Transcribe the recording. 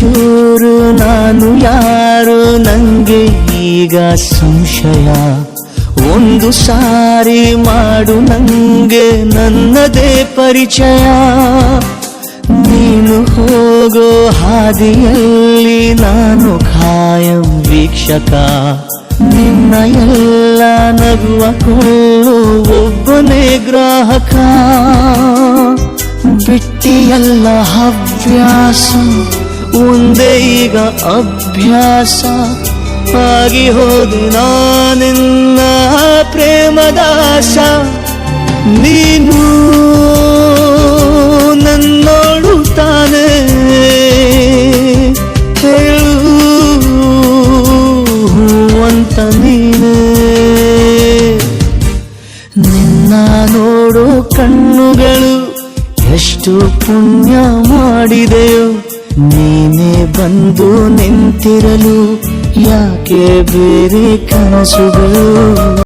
ಚೂರು ನಾನು ಯಾರು ನಂಗೆ ಈಗ ಸಂಶಯ. ಒಂದು ಸಾರಿ ಮಾಡು ನಂಗೆ ನನ್ನದೇ ಪರಿಚಯ. ನೀನು ಹೋಗೋ ಹಾದಿಯಲ್ಲಿ ನಾನು ಖಾಯಂ ವೀಕ್ಷಕ. ನಿನ್ನ ಎಲ್ಲ ನಗುವ ಕೊಳ್ಳು ಒಬ್ಬನೇ ಗ್ರಾಹಕ. ಬಿಟ್ಟಿಯಲ್ಲ ಹವ್ಯಾಸ ಒಂದೇ ಈಗ ಅಭ್ಯಾಸ. ಆಗಿ ಹೋದೆ ನಾನಿನ್ನ ಪ್ರೇಮದಾಸ. ನೀನು ನನ್ನೋಡು ತಾನೆ ಹೇಳು ಅಂತ ನೀನೇ. ನಿನ್ನ ನೋಡೋ ಕಣ್ಣುಗಳು ಎಷ್ಟು ಪುಣ್ಯ ಮಾಡಿದೆಯೋ. ನೀನೇ ಬಂದು ನಿಂತಿರಲು ಯಾಕೆ ಬೇರೆ ಕನಸುಗಳು.